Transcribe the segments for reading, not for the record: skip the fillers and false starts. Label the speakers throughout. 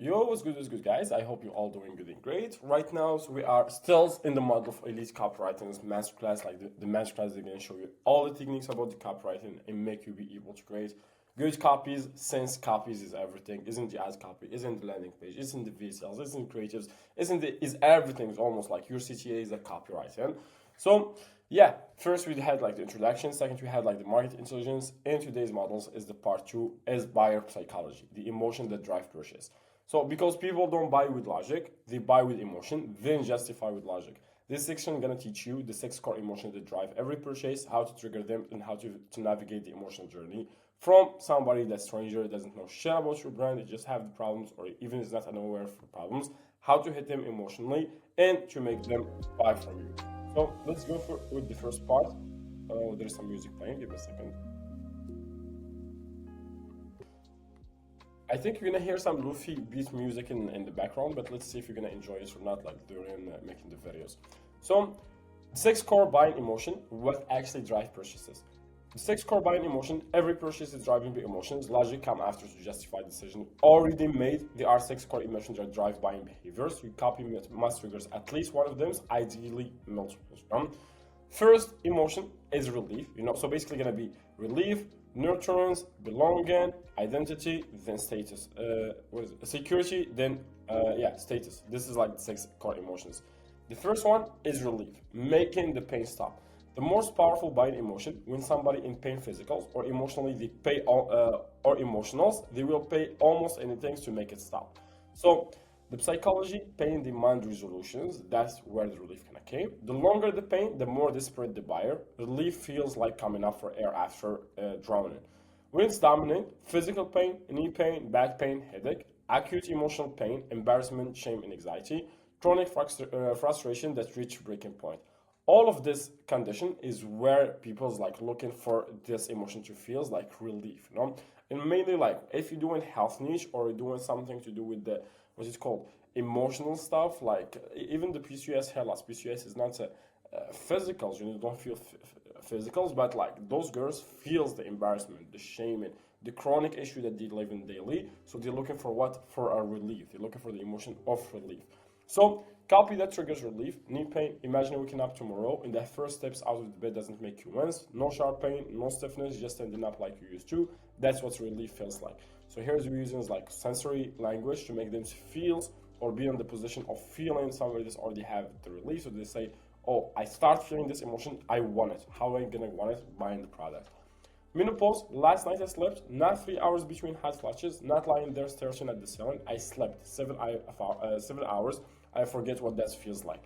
Speaker 1: Yo, what's good, guys? I hope you're all doing good and great. Right now, so we are still in the model of elite copywriting's masterclass. Like the masterclass, they're gonna show you all the techniques about the copywriting and make you be able to create good copies. Since copies is everything, isn't the ad copy, isn't the landing page, isn't the VSLs, isn't creatives, is everything. It's almost like your CTA is a copywriting. So yeah, first we had like the introduction. Second, we had like the market intelligence. In today's models is the part two is buyer psychology, the emotion that drive purchase. So because people don't buy with logic, they buy with emotion, then justify with logic. This section is gonna teach you the six core emotions that drive every purchase, how to trigger them, and how to navigate the emotional journey from somebody that's stranger, doesn't know shit about your brand, they just have the problems, or even is not unaware of the problems, how to hit them emotionally and to make them buy from you. So let's go with the first part. There's some music playing, give me a second. I think you're gonna hear some Luffy beat music in the background, but let's see if you're gonna enjoy it or not, like during making the videos. So, six core buying emotion, what actually drives purchases. The six core buying emotion, every purchase is driving by emotions. Logic come after to justify decision already made. There are six core emotions that drive buying behaviors. You copy must triggers at least one of them, ideally multiple. First emotion is relief, so basically gonna be relief, nurturance, belonging, identity, then status. What is it? Security, then status. This is like the six core emotions. The first one is relief, making the pain stop. The most powerful buying emotion, when somebody in pain physicals or emotionally they pay or emotionals, they will pay almost anything to make it stop. So the psychology, pain demand resolutions, that's where the relief kind of came. The longer the pain, the more desperate the buyer. Relief feels like coming up for air after drowning. When it's dominant, physical pain, knee pain, back pain, headache, acute emotional pain, embarrassment, shame, and anxiety, chronic frustration that reach breaking point. All of this condition is where people's like looking for this emotion to feel like relief. And mainly like if you're doing health niche or you're doing something to do with the what's it called emotional stuff, like even the PCOS hair loss. PCOS is not a physicals, you don't feel physicals, but like those girls feels the embarrassment, the shame, and the chronic issue that they live in daily. So they're looking for what? For a relief. They're looking for the emotion of relief. So copy that triggers relief. Knee pain, imagine waking up tomorrow and the first steps out of the bed doesn't make you wince. No sharp pain, no stiffness, just standing up like you used to. That's what relief feels like. So here's the reasons like sensory language to make them feel or be in the position of feeling somebody that's already have the relief. So they say, oh, I start feeling this emotion, I want it. How am I gonna want it? Buying the product. Menopause, last night I slept, not 3 hours between hot flashes, not lying there staring at the ceiling. I slept 7 hours. I forget what that feels like.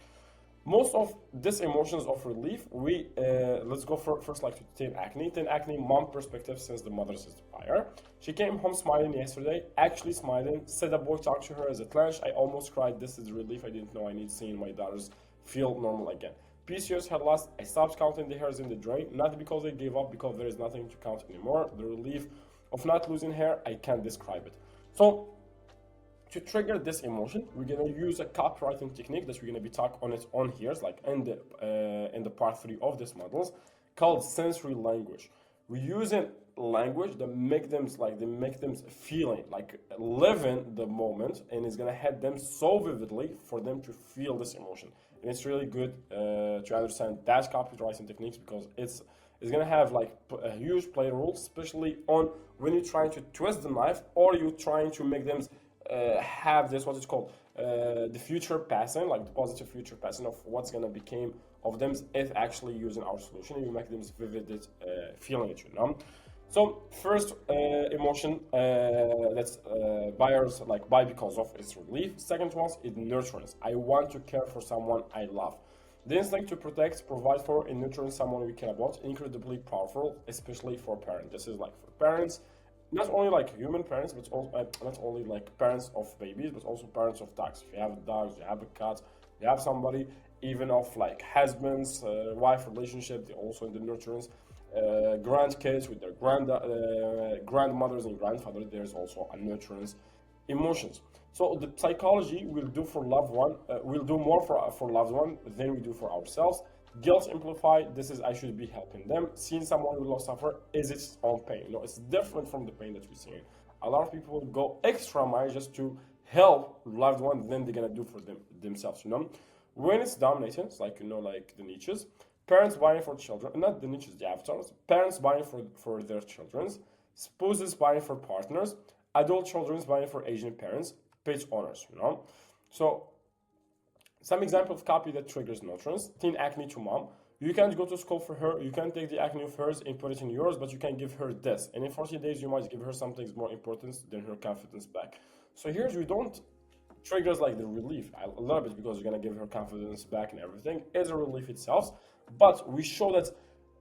Speaker 1: Most of these emotions of relief, we let's go first like to teen acne. Teen acne, mom perspective since the mother is the buyer. She came home smiling yesterday, actually smiling. Said a boy talked to her as a lunch. I almost cried. This is relief. I didn't know I need seeing my daughters feel normal again. PCOS had lost. I stopped counting the hairs in the drain, not because I gave up, because there is nothing to count anymore. The relief of not losing hair, I can't describe it. So to trigger this emotion, we're gonna use a copywriting technique that we're gonna be talking on it on here, like in the part three of this models, called sensory language. We're using language that make them feeling like living the moment, and it's gonna hit them so vividly for them to feel this emotion. And it's really good to understand that copywriting techniques because it's gonna have like a huge play role, especially on when you're trying to twist the knife or you're trying to make them have this what it's called the future passing, like the positive future passing of what's gonna become of them if actually using our solution, and you make them vivid feeling it. So first emotion that's buyers like buy because of is relief. Second one is nurturance. I want to care for someone I love. The instinct to protect, provide for, and nurture someone we care about, incredibly powerful, especially for parents. This is like for parents, not only like human parents, but also not only like parents of babies, but also parents of dogs. If you have dogs, you have a cat, you have somebody, even of like husbands, wife relationship, they also in the nurturance. Grandkids with their grandmothers and grandfathers, there's also a nurturance emotions. So the psychology will do for loved one, will do more for loved one than we do for ourselves. Guilt amplified, this is I should be helping them. Seeing someone who will suffer is its own pain. It's different from the pain that we're seeing. A lot of people go extra mile just to help loved one than they're gonna do for themselves. When it's dominating, it's like like the niches. Parents buying for children, not the niches, the avatars. Parents buying for their children's. Spouses buying for partners. Adult children's buying for Asian parents. Pet owners. So some example of copy that triggers nutrients. Teen acne to mom. You can't go to school for her. You can't take the acne of hers and put it in yours, but you can give her this. And in 40 days, you might give her something more important than her confidence back. So here you don't triggers like the relief a little bit because you're gonna give her confidence back and everything is a relief itself. But we show that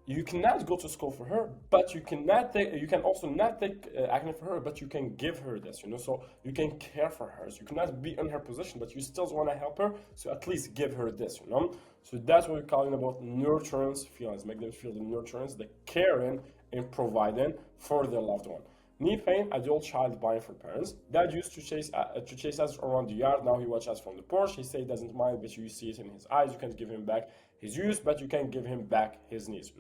Speaker 1: you cannot go to school for her, but you can also not take acne for her, but you can give her this. So you can care for her. So you cannot be in her position, but you still want to help her. So at least give her this. So that's what we're calling about nurturance feelings. Make them feel the nurturance, the caring and providing for their loved one. Knee pain, adult child buying for parents. Dad used to chase us around the yard. Now he watches us from the porch. He says he doesn't mind, but you see it in his eyes. You can't give him back his use, but you can give him back his needs.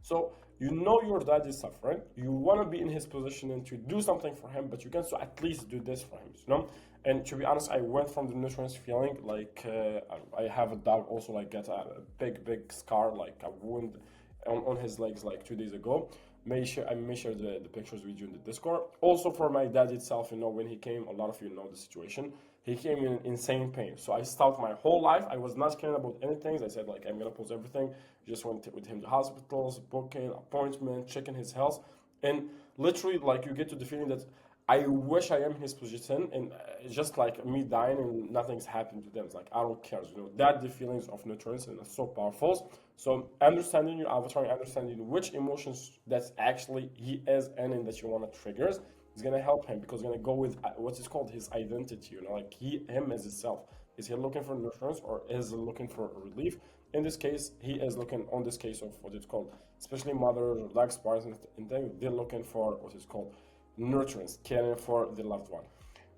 Speaker 1: So your dad is suffering. You want to be in his position and to do something for him, but you can so at least do this for him. And to be honest, I went from the nutrients feeling like I have a dog also like get a big scar like a wound on his legs like 2 days ago. I may share the pictures with you in the Discord. Also for my dad itself, when he came, a lot of you know the situation. He came in insane pain. So I stopped my whole life. I was not caring about anything. I said like I'm gonna pause everything. Just went with him to hospitals, booking appointment, checking his health, and literally like you get to the feeling that I wish I am in his position and just like me dying and nothing's happened to them. It's like I don't care. That the feelings of nurturance and it's so powerful. So understanding your avatar, understanding which emotions that's actually he is and that you want to trigger is gonna help him because it's gonna go with what is called his identity. Like him as himself. Is he looking for nurturance or is he looking for relief? In this case, he is looking on this case of what it's called, especially mothers or dark spars and things. They're looking for what is called nurturance, caring for the loved one.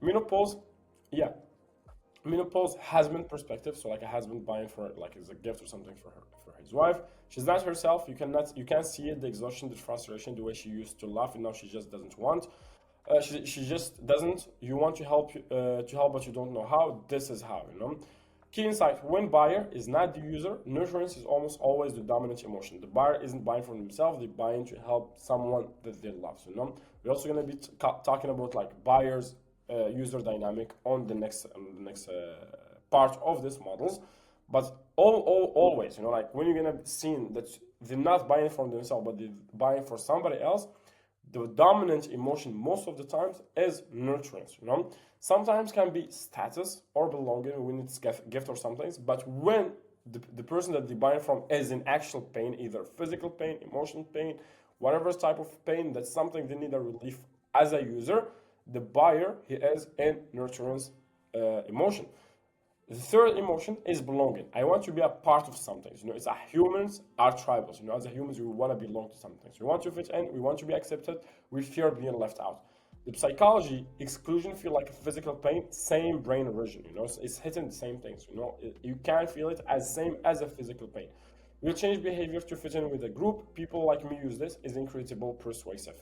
Speaker 1: Menopause, yeah, menopause husband perspective. So like a husband buying for like as a gift or something for his wife. She's not herself. You can't see it, the exhaustion, the frustration, the way she used to laugh, and now she just doesn't want. She just doesn't. You want to help, but you don't know how. This is how. Key insight: when buyer is not the user, nurturance is almost always the dominant emotion. The buyer isn't buying for themselves; they're buying to help someone that they love. We're also going to be talking about like buyers user dynamic on the next part of this models. But always, like when you're gonna see that they're not buying from themselves, but they're buying for somebody else, the dominant emotion most of the times is nurturance. Sometimes can be status or belonging when it's gift or something, but when the person that they're buying from is in actual pain, either physical pain, emotional pain, whatever type of pain, that's something they need a relief as a user, the buyer he is in nurturance emotion. The third emotion is belonging. I want to be a part of something. It's a humans are tribals. As a humans, we want to belong to something. So we want to fit in. We want to be accepted. We fear being left out. The psychology exclusion feel like a physical pain. Same brain origin. It's hitting the same things. You can feel it as same as a physical pain. We'll change behavior to fit in with a group. People like me use this is incredible persuasive.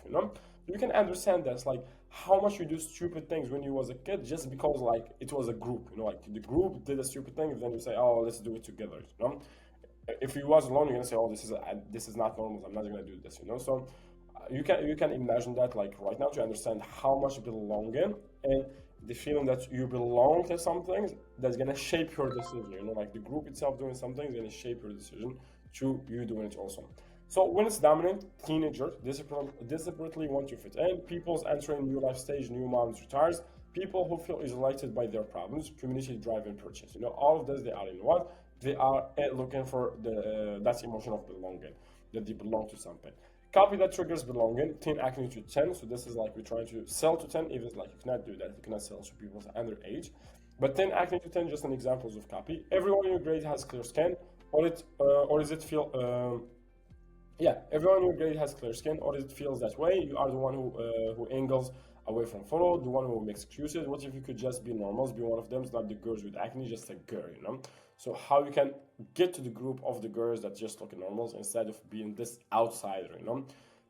Speaker 1: You can understand this, like how much you do stupid things when you was a kid just because like it was a group. Like the group did a stupid thing, and then you say, oh, let's do it together. If you was alone, you're gonna say, oh, this is not normal. I'm not gonna do this. So you can imagine that like right now to understand how much belonging and the feeling that you belong to something that's gonna shape your decision. Like the group itself doing something is gonna shape your decision to you doing it also. So when it's dominant, teenagers desperately want to fit in. People's entering new life stage, new moms retires. People who feel isolated by their problems, community driven purchase. All of this they are in what they are looking for the that emotion of belonging, that they belong to something. Copy that triggers belonging, teen acne to 10. So this is like we're trying to sell to 10, even like you cannot do that. You cannot sell to people underage. But 10 acne to 10, just an examples of copy. Everyone in your grade has clear skin, or does it feel yeah, everyone in your grade has clear skin, or it feels that way. You are the one who angles away from photo, the one who makes excuses. What if you could just be normals, be one of them? It's not the girls with acne, just a girl. So how you can get to the group of the girls that just look normals instead of being this outsider.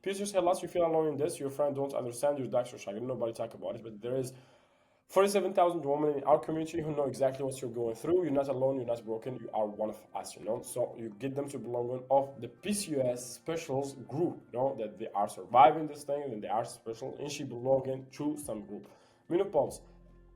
Speaker 1: Peter said, unless you feel alone in this, your friend don't understand, your doctor shy. Nobody talk about it, but there is 47,000 women in our community who know exactly what you're going through. You're not alone, you're not broken, you are one of us, you know. So you get them to belong on of the PCOS specials group, you know, that they are surviving this thing and they are special and she belonging to some group. Menopause.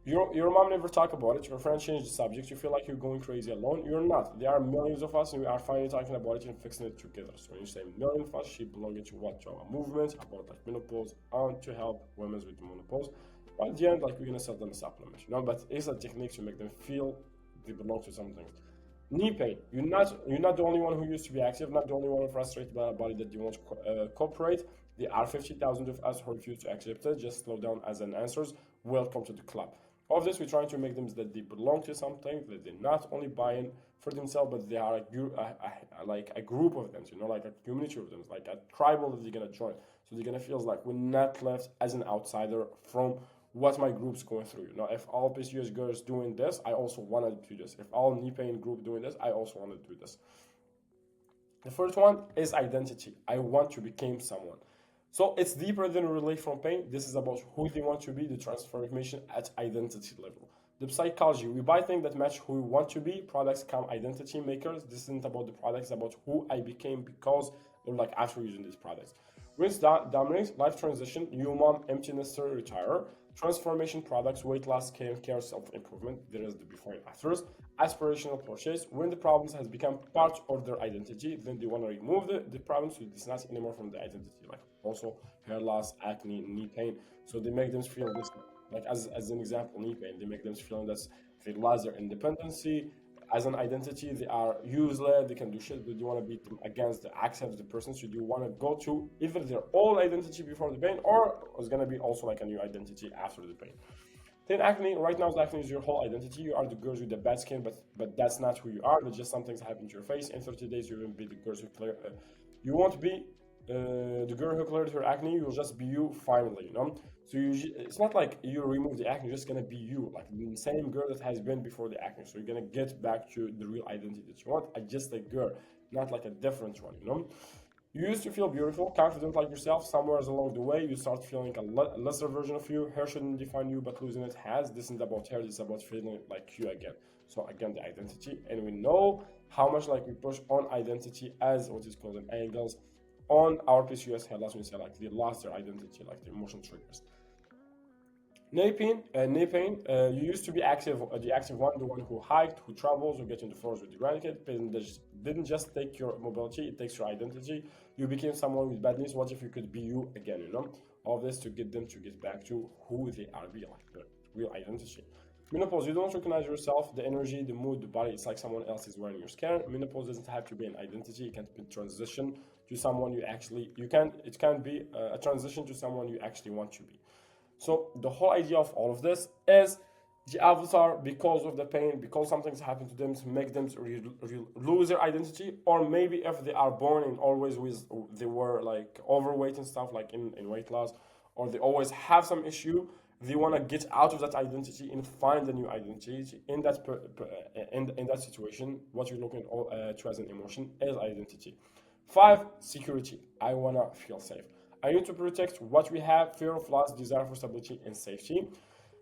Speaker 1: Your mom never talk about it. Your friend changed the subject. You feel like you're going crazy alone. You're not. There are millions of us, and we are finally talking about it and fixing it together. So when you say million of us, she belonging to what? To our movement about like menopause and to help women with the menopause. But at the end, like we're gonna sell them a supplement, you know. But it's a technique to make them feel they belong to something. Knee pain. You're not the only one who used to be active. Not the only one frustrated by a body that you want to cooperate. There are 50,000 of us who refuse to accept it. Just slow down as an answers. Welcome to the club. All of this, we're trying to make them that they belong to something, that they're not only buying for themselves, but they are like a group of them, you know, like a community of them, like a tribal that they're gonna join. So they're gonna feel like we're not left as an outsider from what my group's going through. You know, if all PCOS girls doing this, I also want to do this. If all knee pain group doing this, I also want to do this. The first one is identity. I want to become someone. So it's deeper than relief from pain. This is about who they want to be, the transformation at identity level. The psychology, we buy things that match who we want to be. Products come identity makers. This isn't about the products, it's about who I became because or like after using these products. Rinse dominates, life transition, new mom, empty nester, retire. Transformation products, weight loss, care, self-improvement. There is the before and afters. Aspirational purchase, when the problems has become part of their identity, then they want to remove the problems so it's not anymore from the identity. Like also hair loss, acne, knee pain. So they make them feel this, like as an example, knee pain. They make them feel that they lost their independency, as an identity, they are useless, they can do shit, but you want to beat them against the accent of the person. So you want to go to either their old identity before the pain, or it's going to be also like a new identity after the pain. Then acne, right now acne is your whole identity. You are the girls with the bad skin, but that's not who you are. That's just something's happened to your face. In 30 days, you will be the girls who clear. You won't be the girl who cleared her acne. You'll just be you finally, you know. So it's not like you remove the acne. You're just gonna be you, like the same girl that has been before the acne. So you're gonna get back to the real identity that you want. Just a girl, not like a different one, you know. You used to feel beautiful, confident like yourself. Somewhere along the way, you start feeling a lesser version of you. Hair shouldn't define you, but losing it has. This isn't about hair, this is about feeling like you again. So again, the identity. And we know how much like we push on identity as what is called an angles on our PCOS hair loss when we say like they lost their identity, like the emotion triggers. Knee pain. You used to be active, the active one, the one who hiked, who travels, who gets in the forest with the grandkid. Didn't just take your mobility; it takes your identity. You became someone with bad knees. What if you could be you again? You know, all this to get them to get back to who they are, be like their real identity. Menopause. You don't recognize yourself, the energy, the mood, the body. It's like someone else is wearing your skin. Menopause doesn't have to be an identity. It can be transition to someone you actually. You can. It can be a transition to someone you actually want to be. So the whole idea of all of this is the avatar, because of the pain, because something's happened to them, to make them lose their identity, or maybe if they are born and always with they were like overweight and stuff, like in weight loss, or they always have some issue, they want to get out of that identity and find a new identity in that in that situation. What you're looking to as an emotion is identity. 5, security. I want to feel safe. I need to protect what we have, fear of loss, desire for stability, and safety.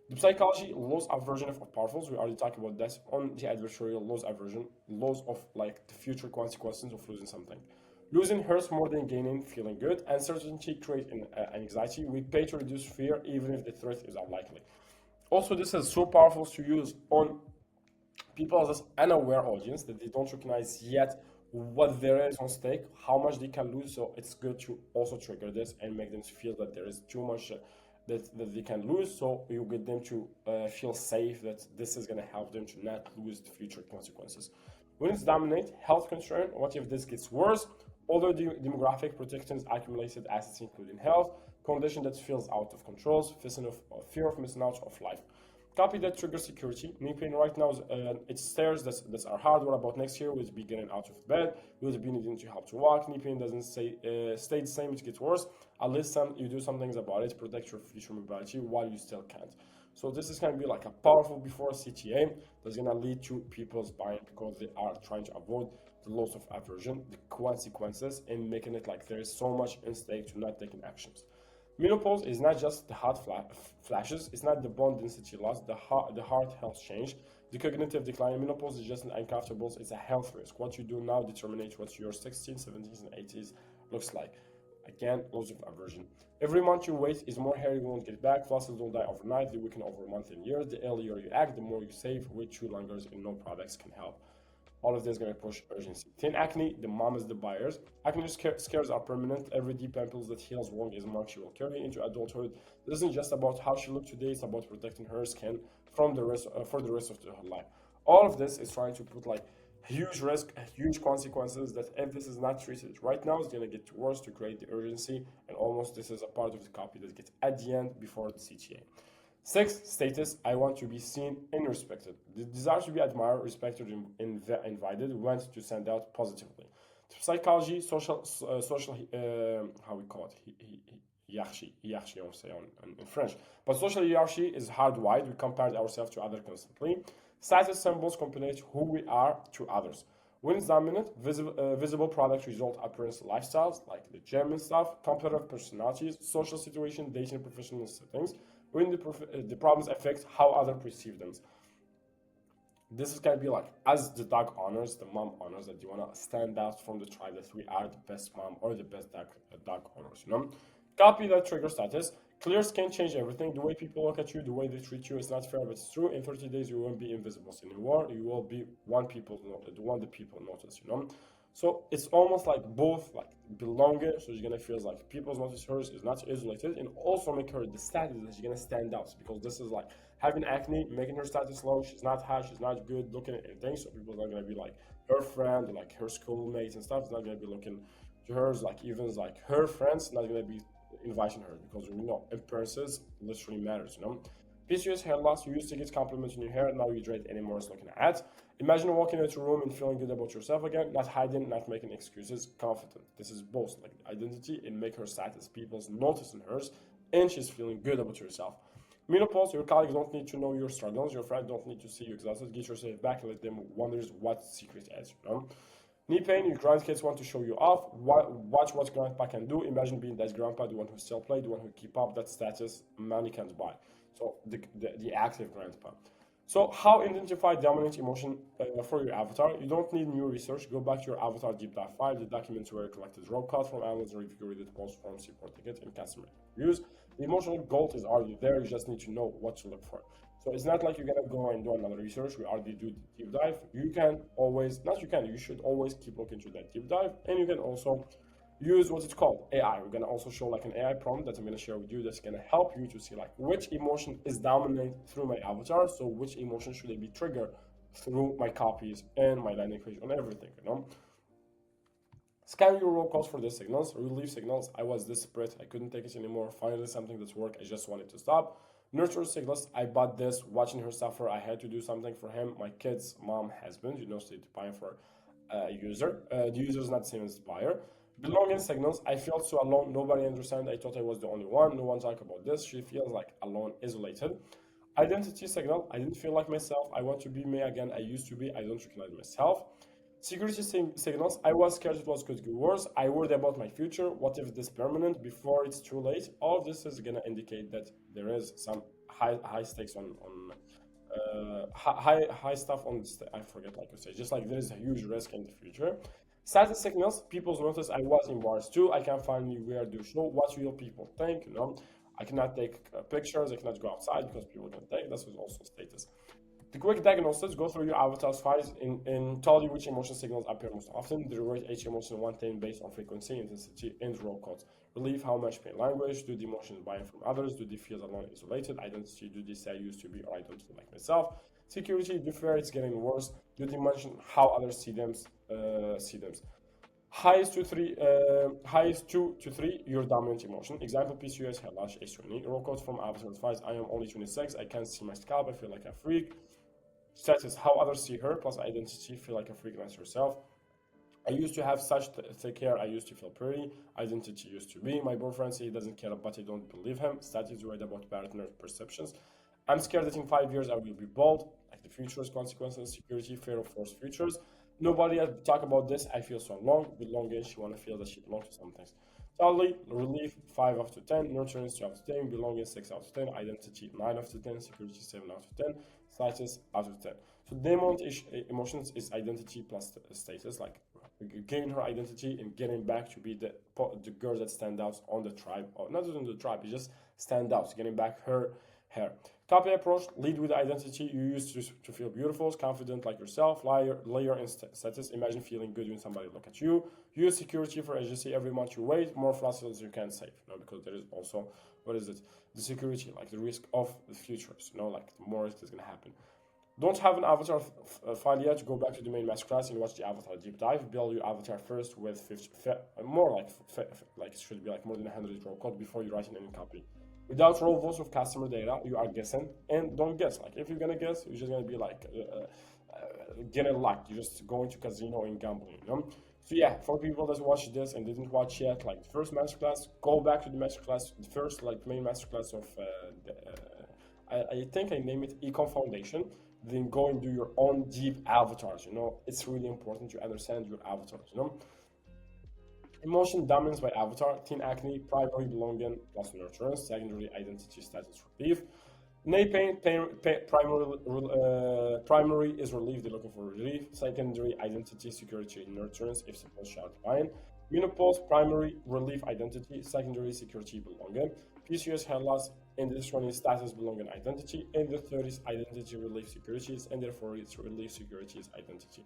Speaker 1: The psychology, loss aversion of powerfuls. We already talked about that on the adversarial loss aversion, loss of like the future consequences of losing something. Losing hurts more than gaining, feeling good. Uncertainty creates an anxiety. We pay to reduce fear even if the threat is unlikely. Also, this is so powerful to use on people as an unaware audience that they don't recognize yet what there is on stake, how much they can lose. So it's good to also trigger this and make them feel that there is too much that they can lose. So you get them to feel safe that this is going to help them to not lose the future consequences. When it's dominate, health concern, what if this gets worse? Older demographic protections, accumulated assets including health, condition that feels out of control, fear of missing out of life. Copy that trigger security. Knee pain right now, it's stairs that are hard. What about next year? We'll be getting out of bed. We'll be needing to help to walk. Knee pain doesn't stay the same, it gets worse. At least you do some things about it, protect your future mobility while you still can't. So this is going to be like a powerful before CTA that's going to lead to people's buying because they are trying to avoid the loss of aversion, the consequences, and making it like there is so much in stake to not taking actions. Menopause is not just the flashes, it's not the bone density loss, the heart health change, the cognitive decline. Menopause is just an uncomfortable, it's a health risk. What you do now determines what your 16s, 17s, and 80s looks like. Again, loss of aversion. Every month you wait is more hair you won't get back. Fossils don't die overnight, they weaken over months and years. The earlier you act, the more you save. Wait too longer and no products can help. All of this is going to push urgency. Thin acne, the mom is the buyers. Acne scares are permanent. Every deep pimples that heals wrong is a mark she will carry into adulthood. This isn't just about how she looks today, it's about protecting her skin from the rest for the rest of her life. All of this is trying to put like huge risk, huge consequences that if this is not treated right now, it's going to get worse to create the urgency. And almost this is a part of the copy that gets at the end before the CTA. Six, status. I want to be seen and respected. The desire to be admired, respected, and invited wants to stand out positively. Psychology, social, how we call it, hierarchy, I would say in French. But social hierarchy is hardwired. We compare ourselves to others constantly. Status symbols compare who we are to others. When it's dominant, visible product result appearance lifestyles like the gym and stuff, competitive personalities, social situation, dating, professional settings. When the problems affect how others perceive them. This is gonna be like as the dog honors, the mom honors that you wanna stand out from the tribe that we are the best mom or the best dog owners, you know? Copy that trigger status. Clear skin change everything. The way people look at you, the way they treat you is not fair, but it's true. In 30 days, you won't be invisible anymore. You will be the one that people notice, you know? So it's almost like both like belonging. So she's gonna feel like people notice hers is not isolated, and also make her the status that she's gonna stand out because this is like having acne, making her status low. She's not hot, she's not good looking at anything. So people are not gonna be like her friend, like her schoolmates and stuff. It's not gonna be looking to hers like even like her friends not gonna be inviting her because we know appearances literally matters, you know. PCOS hair loss, you used to get compliments on your hair, now you dread anymore is looking at. Imagine walking into a room and feeling good about yourself again, not hiding, not making excuses, confident. This is both like identity and make her status. People's noticing hers and she's feeling good about herself. Menopause, your colleagues don't need to know your struggles, your friends don't need to see you exhausted. Get yourself back and let them wonder what secret is, you know. Knee pain, your grandkids want to show you off. Watch what grandpa can do. Imagine being that grandpa, the one who still play, the one who keep up that status money can't buy. So the active grandpa. So how identify dominant emotion for your avatar? You don't need new research. Go back to your avatar deep dive file. The documents were collected raw cut from analysts, review read post from support ticket and customer reviews. The emotional goal is already there. You just need to know what to look for. So it's not like you're gonna go and do another research. We already do the deep dive. You can always, not you can, you should always keep looking to that deep dive. And you can also use what it's called AI. We're gonna also show like an AI prompt that I'm gonna share with you that's gonna help you to see like which emotion is dominant through my avatar. So which emotion should I be triggered through my copies and my landing page on everything, you know? Scan your roll calls for the signals, relief signals. I was desperate, I couldn't take it anymore. Finally, something that's worked, I just wanted to stop. Nurture signals, I bought this, watching her suffer, I had to do something for him. My kid's mom, husband, you know, so to buy for a user. The user is not the same as the buyer. Belonging signals, I felt so alone, nobody understand. I thought I was the only one, no one talk about this. She feels like alone, isolated. Identity signal, I didn't feel like myself. I want to be me again. I used to be, I don't recognize myself. Security signals. I was scared it was going to get worse. I worried about my future. What if this permanent before it's too late? All of this is gonna indicate that there is some high stakes on high stuff on this. I forget like you say. Just like there is a huge risk in the future. Status signals. People notice I was in bars too. I can finally wear the show. What will people think? You know, I cannot take pictures. I cannot go outside because people can take. This is also status. The quick diagnosis, go through your avatar's files and tell you which emotion signals appear most often. They rate each emotion 110 based on frequency, intensity, and raw codes. Relief, how much pain language, do the emotions buy from others, do they feel alone, isolated, identity, do they say I used to be or I don't feel like myself. Security, do fear it's getting worse, do they mention how others see them, highest 2 to 3, your dominant emotion. Example, PCOS, hair lash, H20. Raw codes from avatar files, I am only 26, I can't see my scalp, I feel like a freak. Status, how others see her, plus identity, feel like a freak as herself. I used to have such thick hair, I used to feel pretty. Identity used to be. My boyfriend says he doesn't care, but I don't believe him. Status, worried about partner perceptions. I'm scared that in 5 years I will be bald, like the futures, consequences, security, fear of forced futures. Nobody has talk about this. I feel so alone, belonging. She want to feel that she belongs to some things. Totally, relief 5 out of 10, nurturance 2 out of 10, belonging 6 out of 10, identity 9 out of 10, security 7 out of 10, status out of 10. So demon emotions is identity plus status, like gaining her identity and getting back to be the girl that stands out on the tribe, or not even the tribe, it just stand out, getting back her hair. Copy approach, lead with the identity you use to feel beautiful, confident like yourself, layer and status. Imagine feeling good when somebody look at you. Use security for agency. Every month you wait, more fossils you can save. You know, because there is also, what is it? The security, like the risk of the futures. You know, like the more risk is gonna happen. Don't have an avatar file yet? Go back to the main masterclass and watch the avatar deep dive. Build your avatar first with 50, more like it should be like more than 100 raw code before you write in any copy. Without raw voice of customer data, you are guessing, and don't guess. Like if you're gonna guess, you're just gonna be like getting luck. You're just going to casino and gambling. You know? So yeah, for people that watch this and didn't watch yet, like the first masterclass, go back to the masterclass, the first like main masterclass of I think I name it Econ Foundation. Then go and do your own deep avatars. You know, it's really important to understand your avatars. You know, emotion dominance by avatar, teen acne, primary belonging plus nurturance, secondary identity status relief. Primary is relief, they're looking for relief. Secondary identity, security, and nurturance, if supposed shout fine. Menopause, primary relief identity, secondary security belonging. PCOS hair loss, and this one is status belonging identity. And the third is identity relief securities, and therefore it's relief securities identity.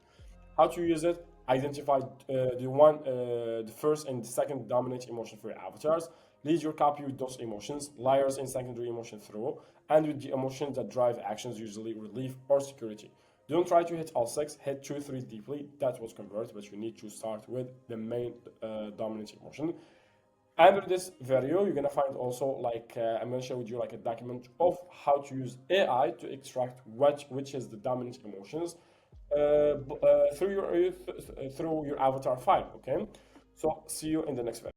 Speaker 1: How to use it? Identify the first and the second dominant emotion for your avatars. Lead your copy with those emotions, layers and secondary emotion through, and with the emotions that drive actions, usually relief or security. Don't try to hit all six, hit 2, 3 deeply. That's what's convert, but you need to start with the main dominant emotion. Under this video, you're gonna find also like I'm gonna share with you like a document of how to use AI to extract which is the dominant emotions through your avatar file. Okay, so see you in the next video.